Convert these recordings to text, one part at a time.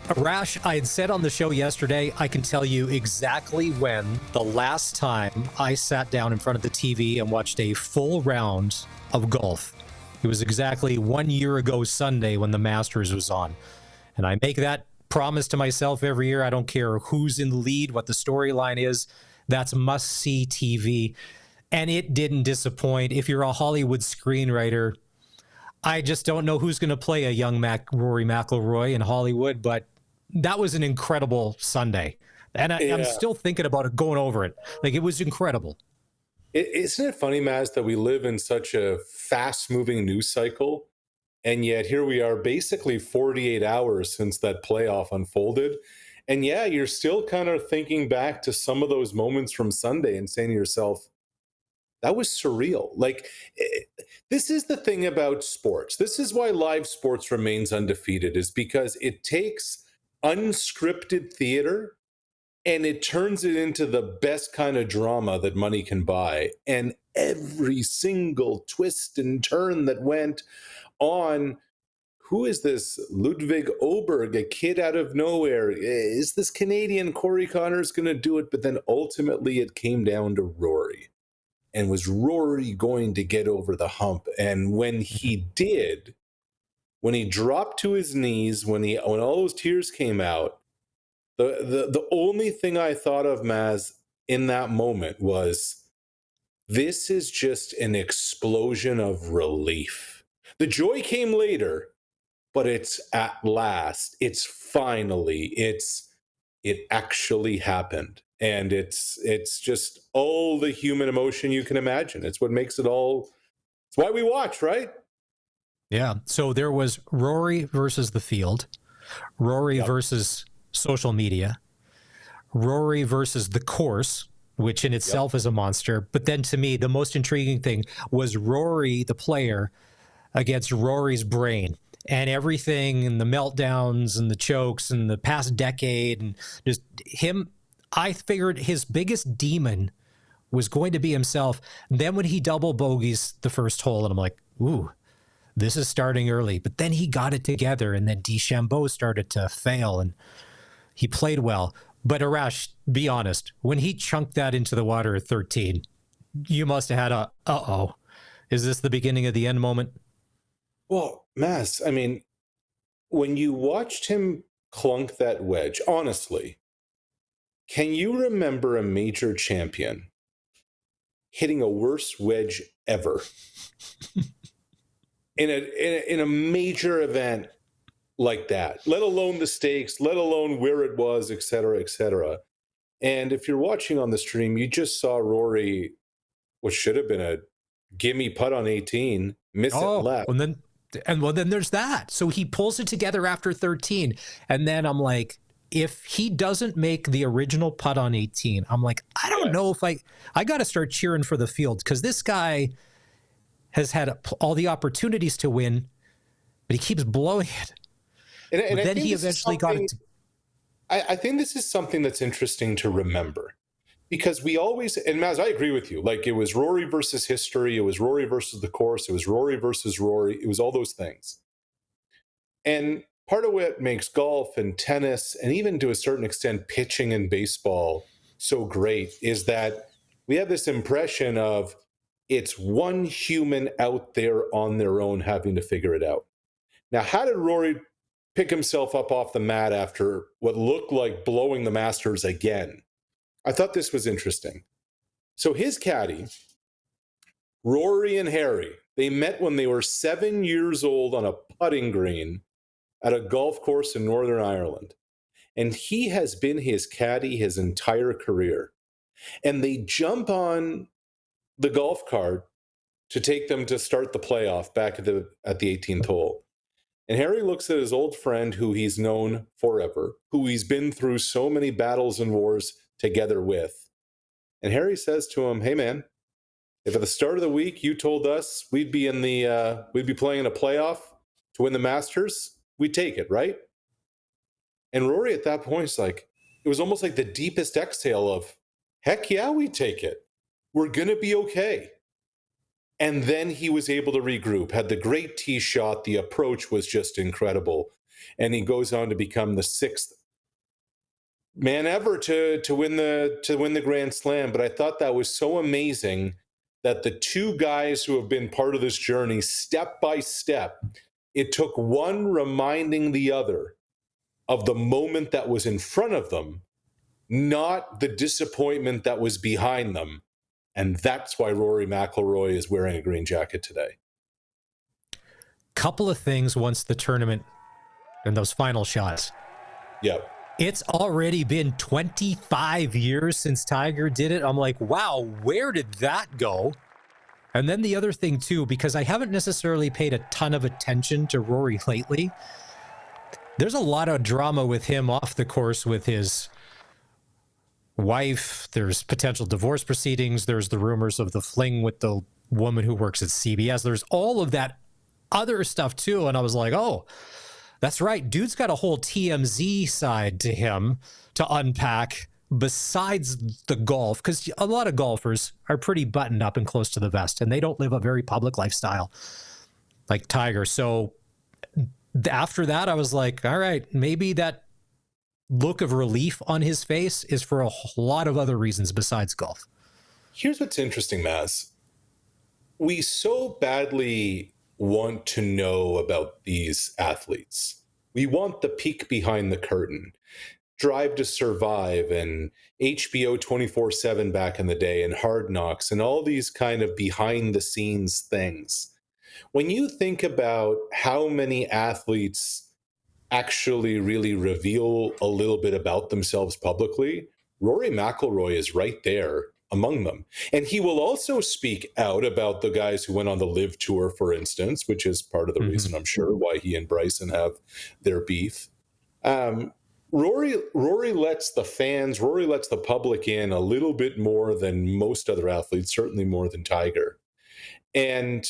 Arash, I had said on the show yesterday, I can tell you exactly when the last time I sat down in front of the TV and watched a full round of golf. It was exactly 1 year ago Sunday when the Masters was on. And I make that promise to myself every year. I don't care who's in the lead, what the storyline is. That's must-see TV. And it didn't disappoint. If you're a Hollywood screenwriter, I just don't know who's going to play a young Rory McIlroy in Hollywood, but that was an incredible Sunday. And I'm still thinking about it, going over it. Like, it was incredible. Isn't it funny, Maz, that we live in such a fast-moving news cycle, and yet here we are basically 48 hours since that playoff unfolded. And yeah, you're still kind of thinking back to some of those moments from Sunday and saying to yourself, that was surreal. Like, this is the thing about sports. This is why live sports remains undefeated, is because it takes unscripted theater and it turns it into the best kind of drama that money can buy. And every single twist and turn that went on, who is this Ludwig Oberg, a kid out of nowhere? Is this Canadian Corey Connors going to do it? But then ultimately it came down to Rory. And was Rory going to get over the hump? And when he did, when he dropped to his knees, when all those tears came out, the only thing I thought of, Maz, in that moment was, this is just an explosion of relief. The joy came later, but it's at last. It's finally. It actually happened. And it's just all the human emotion you can imagine. It's what makes it all. It's why we watch, right? Yeah. So there was Rory versus the field, Rory versus social media, Rory versus the course, which in itself is a monster. But then to me, the most intriguing thing was Rory, the player, against Rory's brain. And everything, and the meltdowns and the chokes and the past decade, and just him. I figured his biggest demon was going to be himself. And then when he double bogeys the first hole, and I'm like, ooh, this is starting early. But then he got it together, and then DeChambeau started to fail, and he played well. But Arash, be honest, when he chunked that into the water at 13, you must have had a, uh-oh, is this the beginning of the end moment? Well, Maz, I mean, when you watched him clunk that wedge, honestly, can you remember a major champion hitting a worse wedge ever in a major event like that? Let alone the stakes, let alone where it was, et cetera, et cetera. And if you're watching on the stream, you just saw Rory, what should have been a gimme putt on 18, miss it left. And then there's that. So he pulls it together after 13, and then I'm like, if he doesn't make the original putt on 18, I'm like, I don't know if I got to start cheering for the field, because this guy has had all the opportunities to win, but he keeps blowing it. And then he eventually got it. I think this is something that's interesting to remember, because we always, and Maz, I agree with you. Like, it was Rory versus history. It was Rory versus the course. It was Rory versus Rory. It was all those things. And part of what makes golf and tennis, and even to a certain extent pitching and baseball, so great is that we have this impression of it's one human out there on their own having to figure it out. Now, how did Rory pick himself up off the mat after what looked like blowing the Masters again? I thought this was interesting. So his caddy, Rory and Harry, they met when they were 7 years old on a putting green at a golf course in Northern Ireland. And he has been his caddy his entire career. And they jump on the golf cart to take them to start the playoff back at the 18th hole. And Harry looks at his old friend who he's known forever, who he's been through so many battles and wars together with. And Harry says to him, hey man, if at the start of the week you told us we'd be playing in a playoff to win the Masters, we'd take it, right? And Rory at that point is like, it was almost like the deepest exhale of, heck yeah, we take it. We're going to be okay. And then he was able to regroup, had the great tee shot. The approach was just incredible. and he goes on to become the sixth man ever to win the Grand Slam. But I thought that was so amazing that the two guys who have been part of this journey step by step, it took one reminding the other of the moment that was in front of them, not the disappointment that was behind them. And that's why Rory McIlroy is wearing a green jacket today. Couple of things once the tournament and those final shots. Yep. It's already been 25 years since Tiger did it. I'm like, wow, where did that go? And then the other thing, too, because I haven't necessarily paid a ton of attention to Rory lately, there's a lot of drama with him off the course with his wife. There's potential divorce proceedings. There's the rumors of the fling with the woman who works at CBS. There's all of that other stuff, too. And I was like, oh, that's right. Dude's got a whole TMZ side to him to unpack besides the golf, because a lot of golfers are pretty buttoned up and close to the vest, and they don't live a very public lifestyle like Tiger. So after that, I was like, all right, maybe that look of relief on his face is for a lot of other reasons besides golf. Here's what's interesting, Maz. We so badly want to know about these athletes. We want the peek behind the curtain. Drive to Survive and HBO 24/7 back in the day and Hard Knocks and all these kind of behind the scenes things. When you think about how many athletes actually really reveal a little bit about themselves publicly, Rory McIlroy is right there among them. And he will also speak out about the guys who went on the Live Tour, for instance, which is part of the reason, I'm sure, why he and Bryson have their beef. Rory lets the fans, Rory lets the public in a little bit more than most other athletes, certainly more than Tiger. And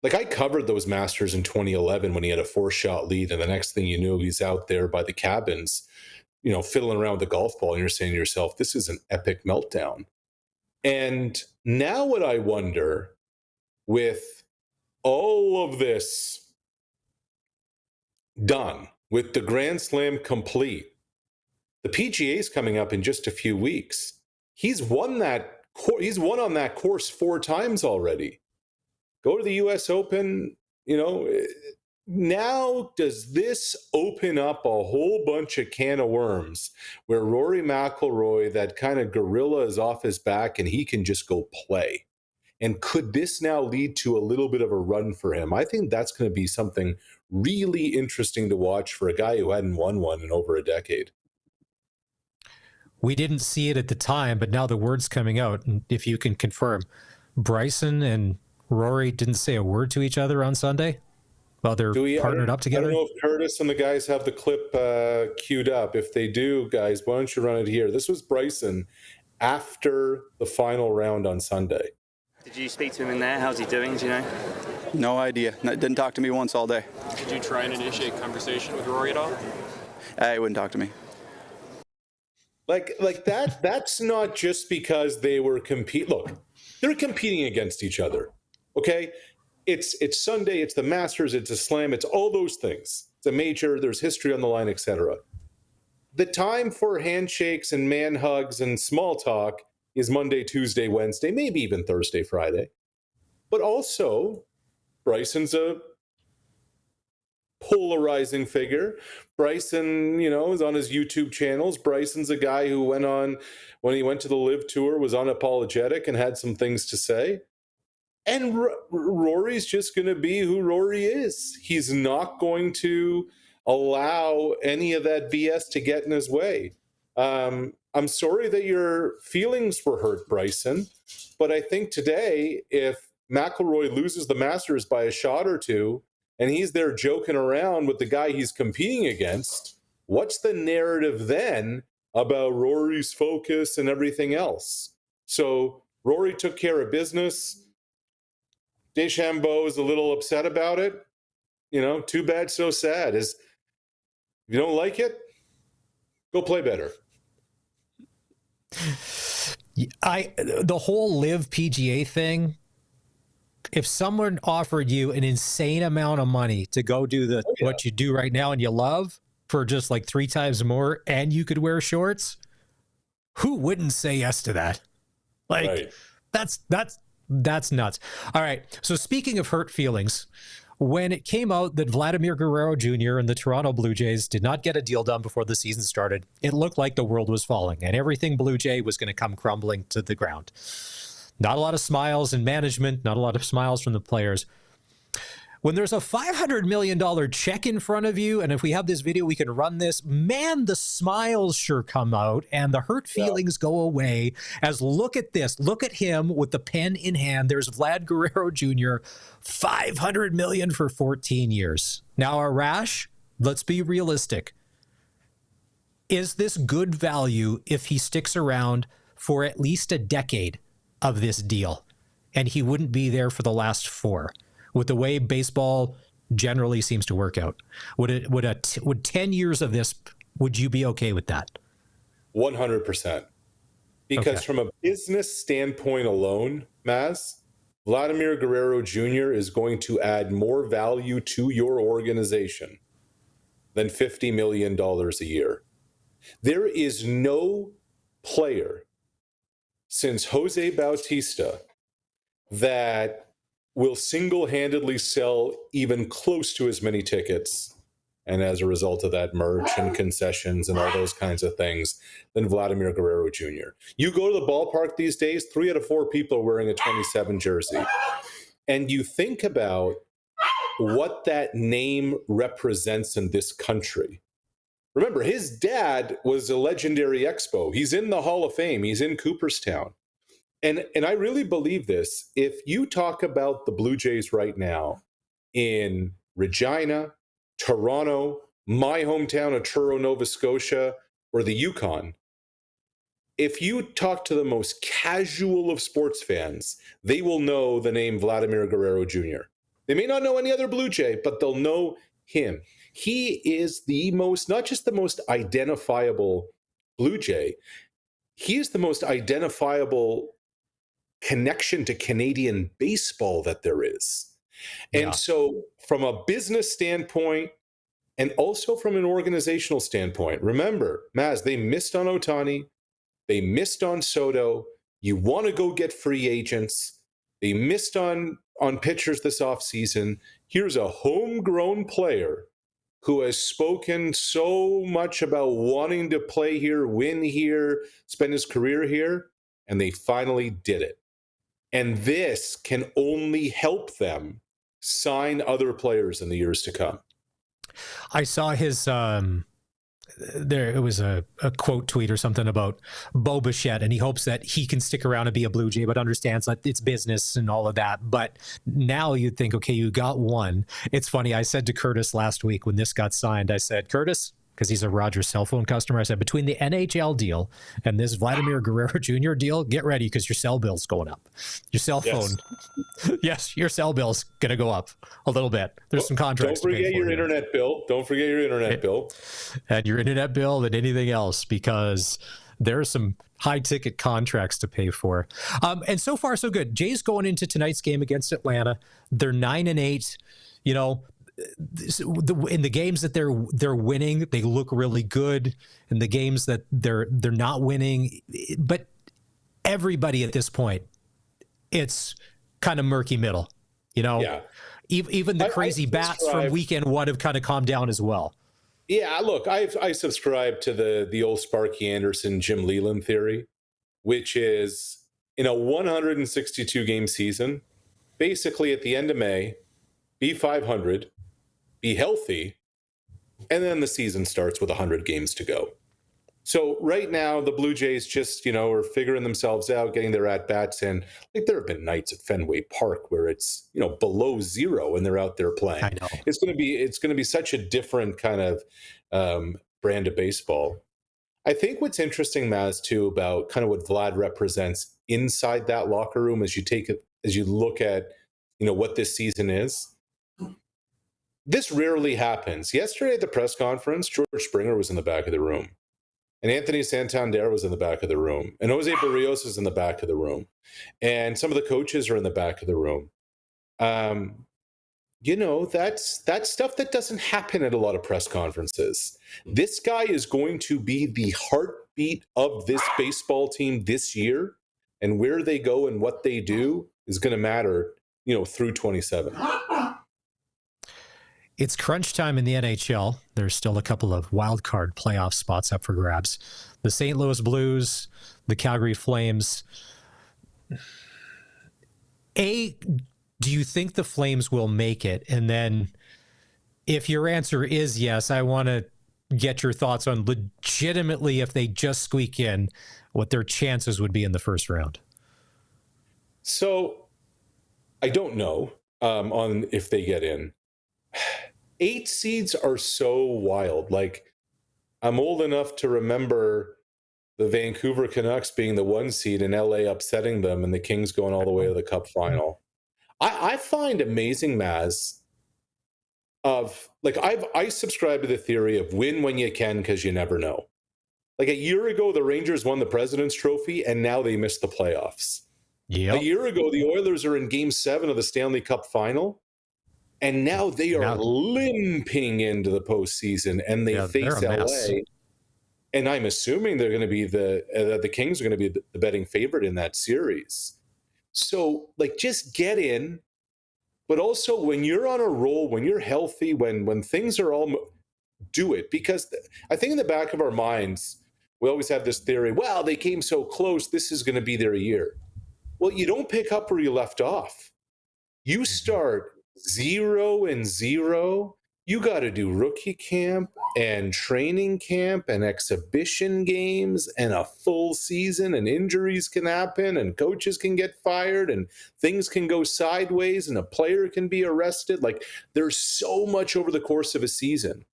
like, I covered those Masters in 2011 when he had a 4-shot lead, and the next thing you knew, he's out there by the cabins, you know, fiddling around with the golf ball, and you're saying to yourself, this is an epic meltdown. And now what I wonder, with all of this done, with the Grand Slam complete, the PGA is coming up in just a few weeks. He's won on that course 4 times already. Go to the US Open, you know. Now, does this open up a whole bunch of can of worms where Rory McIlroy, that kind of gorilla, is off his back and he can just go play? And could this now lead to a little bit of a run for him? I think that's going to be something really interesting to watch for a guy who hadn't won one in over a decade. We didn't see it at the time, but now the word's coming out. And if you can confirm, Bryson and Rory didn't say a word to each other on Sunday while they're partnered up together? I don't know if Curtis and the guys have the clip queued up. If they do, guys, why don't you run it here? This was Bryson after the final round on Sunday. Did you speak to him in there? How's he doing? Do you know? No idea. Didn't talk to me once all day. Did you try and initiate conversation with Rory at all? He wouldn't talk to me. Like that's not just because they were Look, they're competing against each other. Okay? It's Sunday, it's the Masters, it's a Slam, it's all those things. It's a major, there's history on the line, etc. The time for handshakes and man hugs and small talk is Monday, Tuesday, Wednesday, maybe even Thursday, Friday. But also, Bryson's a polarizing figure. Bryson, you know, is on his YouTube channels. Bryson's a guy who went on, when he went to the Live Tour, was unapologetic and had some things to say. And Rory's just going to be who Rory is. He's not going to allow any of that BS to get in his way. I'm sorry that your feelings were hurt, Bryson, but I think today, if McIlroy loses the Masters by a shot or two, and he's there joking around with the guy he's competing against, what's the narrative then about Rory's focus and everything else? So Rory took care of business. DeChambeau is a little upset about it. You know, too bad, so sad. If you don't like it, go play better. The whole Live PGA thing, if someone offered you an insane amount of money to go do what you do right now and you love for just like 3 times more, and you could wear shorts, who wouldn't say yes to that? Like, Right. that's nuts. All right. So speaking of hurt feelings, when it came out that Vladimir Guerrero Jr. and the Toronto Blue Jays did not get a deal done before the season started, it looked like the world was falling and everything Blue Jay was going to come crumbling to the ground. Not a lot of smiles in management, not a lot of smiles from the players. When there's a $500 million check in front of you, and if we have this video, we can run this, man, the smiles sure come out and the hurt feelings go away as look at this. Look at him with the pen in hand. There's Vlad Guerrero Jr., $500 million for 14 years. Now, Arash, let's be realistic. Is this good value if he sticks around for at least a decade of this deal? And he wouldn't be there for the last 4. With the way baseball generally seems to work out, would 10 years of this, would you be okay with that? 100%. Because from a business standpoint alone, Maz, Vladimir Guerrero Jr. is going to add more value to your organization than $50 million a year. There is no player since Jose Bautista that will single-handedly sell even close to as many tickets, and as a result of that, merch and concessions and all those kinds of things, than Vladimir Guerrero Jr. You go to the ballpark these days, 3 out of 4 people are wearing a 27 jersey. And you think about what that name represents in this country. Remember, his dad was a legendary Expo. He's in the Hall of Fame. He's in Cooperstown. And I really believe this. If you talk about the Blue Jays right now in Regina, Toronto, my hometown of Truro, Nova Scotia, or the Yukon, if you talk to the most casual of sports fans, they will know the name Vladimir Guerrero Jr. They may not know any other Blue Jay, but they'll know him. He is the most, not just the most identifiable Blue Jay, he is the most identifiable connection to Canadian baseball that there is. And so from a business standpoint and also from an organizational standpoint, remember, Maz, they missed on Ohtani. They missed on Soto. You want to go get free agents. They missed on pitchers this offseason. Here's a homegrown player who has spoken so much about wanting to play here, win here, spend his career here, and they finally did it. And this can only help them sign other players in the years to come. I saw his it was a quote tweet or something about Bo Bichette, and he hopes that he can stick around and be a Blue Jay, but understands that it's business and all of that. But now you'd think, okay, you got one. It's funny. I said to Curtis last week when this got signed, I said, Curtis, because he's a Rogers cell phone customer, I said, between the NHL deal and this Vladimir Guerrero Jr. deal, get ready because your cell bill's going up. Your cell phone, yes, your cell bill's going to go up a little bit. There's some contracts. Don't forget your internet bill. Don't forget your internet bill. And your internet bill and anything else, because there are some high-ticket contracts to pay for. And so far, so good. Jays going into tonight's game against Atlanta. They're 9-8. You know, in the games that they're winning, they look really good. In the games that they're not winning, but everybody at this point, it's kind of murky middle. You know, even the crazy bats from weekend 1 have kind of calmed down as well. Yeah, look, I subscribe to the old Sparky Anderson, Jim Leland theory, which is in a 162 game season, basically at the end of May, be 500. Be healthy, and then the season starts with 100 games to go. So right now, the Blue Jays just, are figuring themselves out, getting their at-bats in. Like, there have been nights at Fenway Park where it's, below 0 and they're out there playing. I know. It's going to be such a different kind of brand of baseball. I think what's interesting, Maz, too, about kind of what Vlad represents inside that locker room as you look at, what this season is. This rarely happens. Yesterday at the press conference, George Springer was in the back of the room. And Anthony Santander was in the back of the room. And Jose Barrios is in the back of the room. And some of the coaches are in the back of the room. That's stuff that doesn't happen at a lot of press conferences. This guy is going to be the heartbeat of this baseball team this year, and where they go and what they do is going to matter, through 27. It's crunch time in the NHL. There's still a couple of wild card playoff spots up for grabs. The St. Louis Blues, the Calgary Flames. Do you think the Flames will make it? And then if your answer is yes, I want to get your thoughts on legitimately, if they just squeak in, what their chances would be in the first round. So I don't know on if they get in. 8 seeds are so wild. Like, I'm old enough to remember the Vancouver Canucks being the 1 seed and LA upsetting them and the Kings going all the way to the Cup final. I find amazing, Maz, of like, I subscribe to the theory of win when you can because you never know. Like, a year ago, the Rangers won the President's Trophy and now they missed the playoffs. Yep. A year ago, the Oilers are in Game 7 of the Stanley Cup final and now they are limping into the postseason and they face LA. And I'm assuming they're going to be the Kings are going to be the betting favorite in that series. So, like, just get in, but also when you're on a roll, when you're healthy, when things are all, do it. Because I think in the back of our minds, we always have this theory, well, they came so close, this is going to be their year. Well, you don't pick up where you left off. You start 0-0. You got to do rookie camp and training camp and exhibition games and a full season, and injuries can happen and coaches can get fired and things can go sideways and a player can be arrested. Like, there's so much over the course of a season.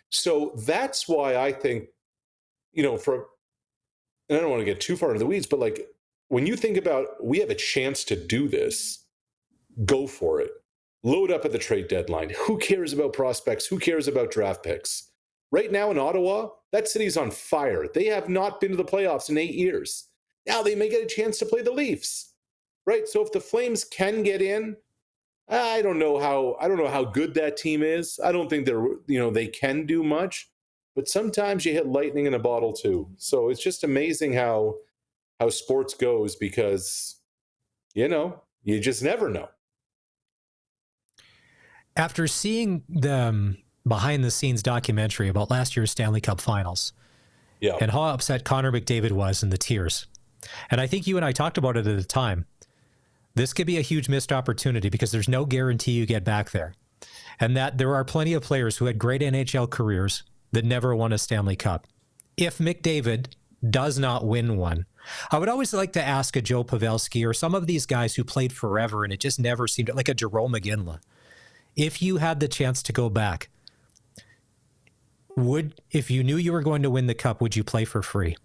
So that's why I think, and I don't want to get too far into the weeds, but like, when you think about, we have a chance to do this, go for it. Load up at the trade deadline. Who cares about prospects? Who cares about draft picks? Right now in Ottawa, that city's on fire. They have not been to the playoffs in 8 years. Now they may get a chance to play the Leafs, right? So if the Flames can get in, I don't know how good that team is. I don't think they can do much, but sometimes you hit lightning in a bottle too. So it's just amazing how sports goes, because you just never know. After seeing the behind-the-scenes documentary about last year's Stanley Cup Finals, and how upset Connor McDavid was in the tears, and I think you and I talked about it at the time, this could be a huge missed opportunity because there's no guarantee you get back there, and that there are plenty of players who had great NHL careers that never won a Stanley Cup. If McDavid does not win one, I would always like to ask a Joe Pavelski or some of these guys who played forever and it just never seemed, like a Jarome Iginla. If you had the chance to go back, if you knew you were going to win the cup, would you play for free?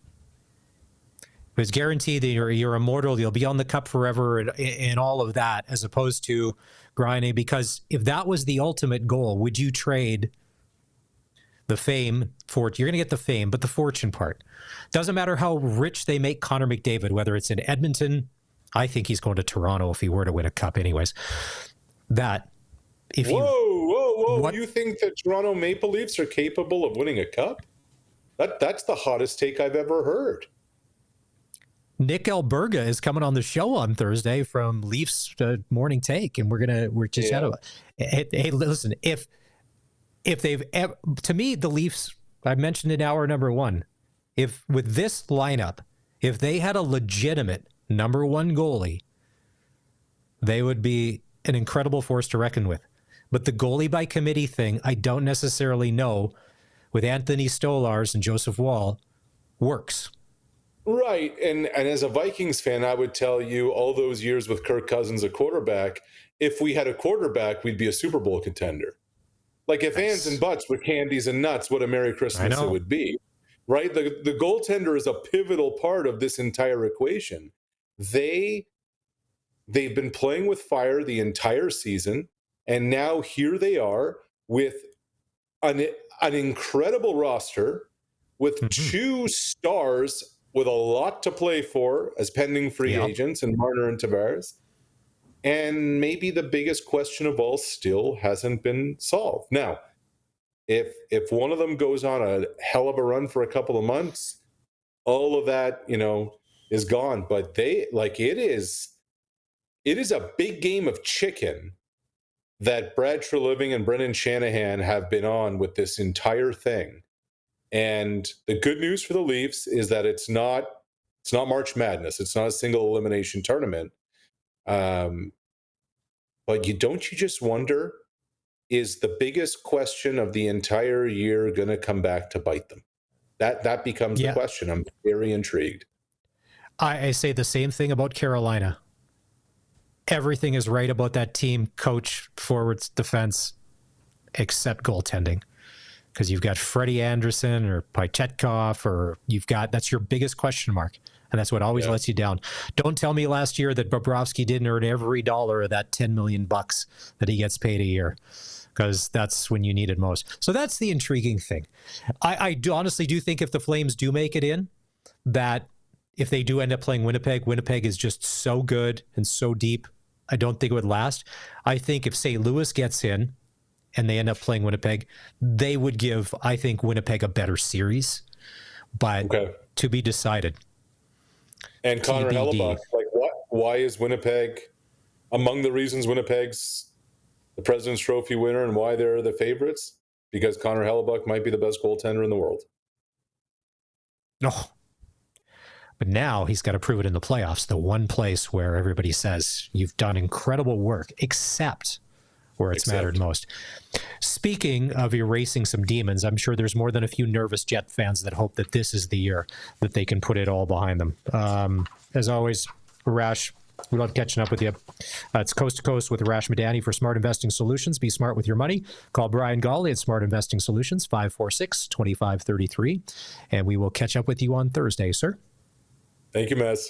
It was guaranteed that you're immortal, you'll be on the cup forever and all of that, as opposed to grinding. Because if that was the ultimate goal, would you trade the fame for it? You're going to get the fame, but the fortune part. Doesn't matter how rich they make Connor McDavid, whether it's in Edmonton. I think he's going to Toronto if he were to win a cup anyways. Whoa. You think the Toronto Maple Leafs are capable of winning a cup? That's the hottest take I've ever heard. Nick Alberga is coming on the show on Thursday from Leafs Morning Take, and we're just out of it. Hey, listen, if they've ever, to me, the Leafs, I mentioned in hour number 1, if with this lineup, if they had a legitimate number 1 goalie, they would be an incredible force to reckon with. But the goalie by committee thing, I don't necessarily know, with Anthony Stolarz and Joseph Woll, works. Right. And as a Vikings fan, I would tell you, all those years with Kirk Cousins a quarterback, if we had a quarterback, we'd be a Super Bowl contender. Like, if ands and buts were candies and nuts, what a Merry Christmas it would be. Right? The goaltender is a pivotal part of this entire equation. They've been playing with fire the entire season, and now here they are with an incredible roster with 2 stars with a lot to play for as pending free agents, and Marner and Tavares. And maybe the biggest question of all still hasn't been solved. Now, if one of them goes on a hell of a run for a couple of months, all of that, is gone. But it is a big game of chicken that Brad Treliving and Brendan Shanahan have been on with this entire thing. And the good news for the Leafs is that it's not March Madness. It's not a single elimination tournament. But you just wonder, is the biggest question of the entire year going to come back to bite them? That becomes the question. I'm very intrigued. I say the same thing about Carolina. Everything is right about that team, coach, forwards, defense, except goaltending. Because you've got Freddie Anderson or Pychetkov, that's your biggest question mark. And that's what always lets you down. Don't tell me last year that Bobrovsky didn't earn every dollar of that $10 million that he gets paid a year, because that's when you need it most. So that's the intriguing thing. I honestly do think if the Flames do make it in, that if they do end up playing Winnipeg is just so good and so deep, I don't think it would last. I think if St. Louis gets in and they end up playing Winnipeg, they would give, I think, Winnipeg a better series. But to be decided. And Connor TBD. Hellebuck, why is Winnipeg among the reasons Winnipeg's the President's Trophy winner and why they're the favorites? Because Connor Hellebuck might be the best goaltender in the world. No. But now he's got to prove it in the playoffs, the one place where everybody says you've done incredible work, except where it's mattered most. Speaking of erasing some demons, I'm sure there's more than a few nervous Jet fans that hope that this is the year that they can put it all behind them. As always, Arash, we love catching up with you. It's Coast to Coast with Arash Madani for Smart Investing Solutions. Be smart with your money. Call Brian Gawley at Smart Investing Solutions, 546-2533. And we will catch up with you on Thursday, sir. Thank you, Mez.